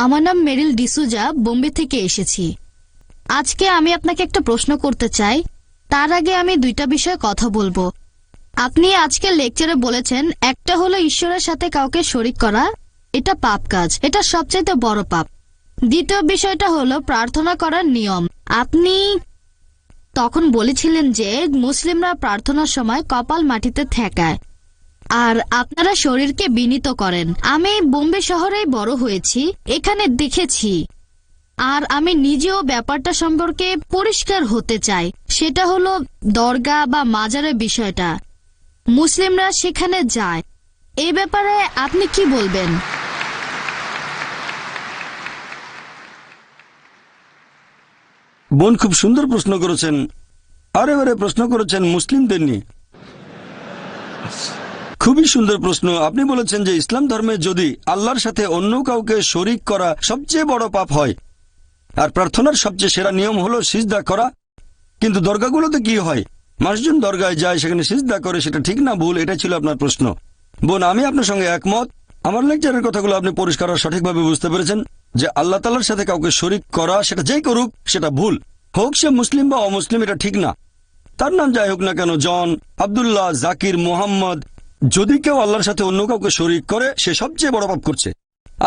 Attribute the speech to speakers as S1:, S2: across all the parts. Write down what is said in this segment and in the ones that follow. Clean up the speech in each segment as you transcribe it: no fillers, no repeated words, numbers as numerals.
S1: আমার নাম মেরিল ডিসুজা, বোম্বে থেকে এসেছি। আজকে আমি আপনাকে একটা প্রশ্ন করতে চাই। তার আগে আমি দুইটা বিষয়ে কথা বলবো। আপনি আজকে লেকচারে বলেছেন, একটা হলো ঈশ্বরের সাথে কাউকে শরিক করা, এটা পাপ কাজ, এটা সবচাইতে বড় পাপ। দ্বিতীয় বিষয়টা হলো প্রার্থনা করার নিয়ম। আপনি তখন বলেছিলেন যে মুসলিমরা প্রার্থনার সময় কপাল মাটিতে ঠেকায় আর আপনারা শরীরকে বিনীত করেন। আমি বোম্বে শহরেই বড় হয়েছি, এখানে দেখেছি, আর আমি নিজেও ব্যাপারটা সম্পর্কে পরিষ্কার হতে চাই। সেটা হলো দরগা বা মাজারের বিষয়টা। মুসলিমরা সেখানে যায়, এই ব্যাপারে আপনি কি বলবেন?
S2: বোন খুব সুন্দর প্রশ্ন করেছেন। আরে প্রশ্ন করেছেন মুসলিমদের নিয়ে, খুবই সুন্দর প্রশ্ন। আপনি বলেছেন যে ইসলাম ধর্মে যদি আল্লাহর সাথে অন্য কাউকে শরিক করা সবচেয়ে বড় পাপ হয়, আর প্রার্থনার সবচেয়ে সেরা নিয়ম হলো সিজদা করা, কিন্তু দরগাগুলোতে কি হয়? মানুষজন দরগায় যায়, সেখানে সিজদা করে, সেটা ঠিক না ভুল? এটা ছিল আপনার প্রশ্ন। বোন, আমি আপনার সঙ্গে একমত। আমার লেকচারের কথাগুলো আপনি পরিষ্কার আর সঠিকভাবে বুঝতে পেরেছেন যে আল্লাহ তাআলার সাথে কাউকে শরিক করা, সেটা যেই করুক, সেটা ভুল। হোক সে মুসলিম বা অমুসলিম, এটা ঠিক না। তার নাম যাই হোক না কেন, জন, আব্দুল্লাহ, জাকির, মোহাম্মদ, যদি কেউ আল্লাহর সাথে অন্য কাউকে শরিক করে, সে সবচেয়ে বড় পাপ করছে।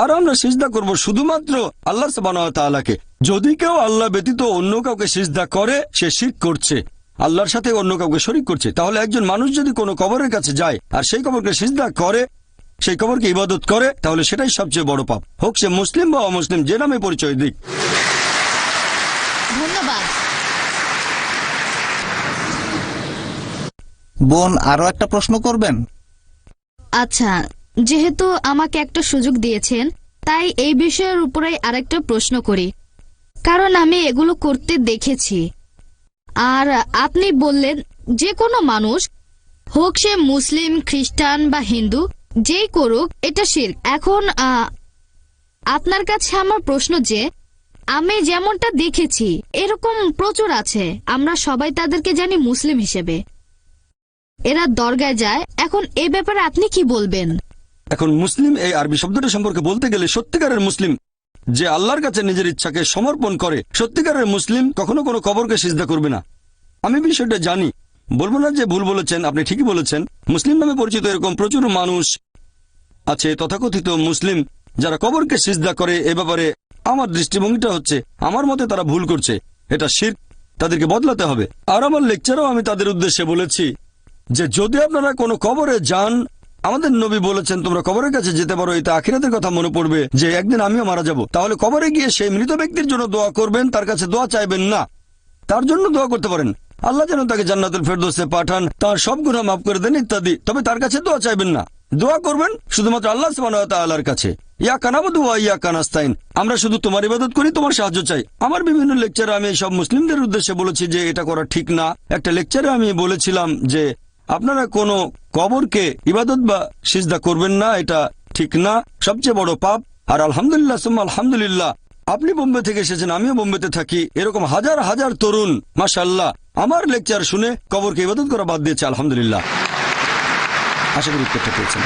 S2: আর আমরা সিজদা করব শুধুমাত্র আল্লাহ সুবহানাহু ওয়া তাআলাকে। যদি কেউ আল্লাহ ব্যতীত অন্য কাউকে সিজদা করে, সে শিরক করছে, আল্লাহর সাথে অন্য কাউকে শরিক করছে। তাহলে একজন মানুষ যদি কোনো কবরের কাছে যায় আর সেই কবরকে সিজদা করে, সেই কবরকে ইবাদত করে, তাহলে সেটাই সবচেয়ে বড় পাপ, হোক সে মুসলিম বা অমুসলিম, যে নামে পরিচয় দিক।
S1: ধন্যবাদ।
S3: বোন, আরো একটা প্রশ্ন করবেন?
S1: আচ্ছা, যেহেতু আমাকে একটা সুযোগ দিয়েছেন, তাই এই বিষয়ের উপরে আরেকটা প্রশ্ন করি, কারণ আমি এগুলো করতে দেখেছি। আর আপনি বললেন যে কোনো মানুষ, হোক সে মুসলিম, খ্রিস্টান বা হিন্দু, যেই করুক, এটা শিরক। এখন আপনার কাছে আমার প্রশ্ন যে, আমি যেমনটা দেখেছি এরকম প্রচুর আছে, আমরা সবাই তাদেরকে জানি মুসলিম হিসেবে, এরা দরগায় যায়। এখন এই ব্যাপারে আপনি কি বলবেন?
S2: এখন মুসলিম এই আরবি শব্দটা সম্পর্কে বলতে গেলে, সত্যিকারের মুসলিম যে আল্লাহর কাছে নিজের ইচ্ছাকে সমর্পণ করে, সত্যিকারের মুসলিম কখনো কোনো কবরকে সিজদা করবে না। আমি বিষয়টা জানি, বলবো না যে ভুল বলেছেন, আপনি ঠিকই বলেছেন। মুসলিম নামে পরিচিত এরকম প্রচুর মানুষ আছে, তথাকথিত মুসলিম, যারা কবরকে সিজদা করে। এ ব্যাপারে আমার দৃষ্টিভঙ্গিটা হচ্ছে, আমার মতে তারা ভুল করছে, এটা শিরক, তাদেরকে বদলাতে হবে। আর আমার লেকচারেও আমি তাদের উদ্দেশ্যে বলেছি যে যদি আপনারা কোনো কবরে যান, আমাদের নবী বলেছেন তোমরা কবরের কাছে যেতে পারো, এটা আখিরাতের কথা মনে পড়বে যে একদিন আমিও মারা যাব। তাহলে কবরে গিয়ে সেই মৃত ব্যক্তির জন্য দোয়া করবেন, তার কাছে দোয়া চাইবেন না। তার জন্য দোয়া করতে পারেন, আল্লাহ যেন তাকে জান্নাতুল ফেরদৌসে পাঠান, তার সব গুনাহ মাফ করে দেন ইত্যাদি, তবে তার কাছে দোয়া চাইবেন না। দোয়া করবেন শুধুমাত্র আল্লাহ সুবহানাহু ওয়া তাআলার কাছে। ইয়াকা নাবুদু ওয়া ইয়াকা নাস্তাইন, আমরা শুধু তোমার ইবাদত করি, তোমার সাহায্য চাই। আমার বিভিন্ন লেকচারে আমি সব মুসলিমদের উদ্দেশ্যে বলেছি যে এটা করা ঠিক না। একটা লেকচারে আমি বলেছিলাম যে আপনারা কোনো কবরকে ইবাদত বা সিজদা করবেন না, এটা ঠিক না, সবচেয়ে বড় পাপ। আর আলহামদুলিল্লাহ সুম্মা আলহামদুলিল্লাহ, আপনি বোম্বে থেকে এসেছেন, আমিও বোম্বেতে থাকি, এরকম হাজার হাজার তরুণ মাশাআল্লাহ আমার লেকচার শুনে কবরকে ইবাদত করা বাদ দিয়েছে। আলহামদুলিল্লাহ। আশা করি উত্তরটা পেয়েছেন।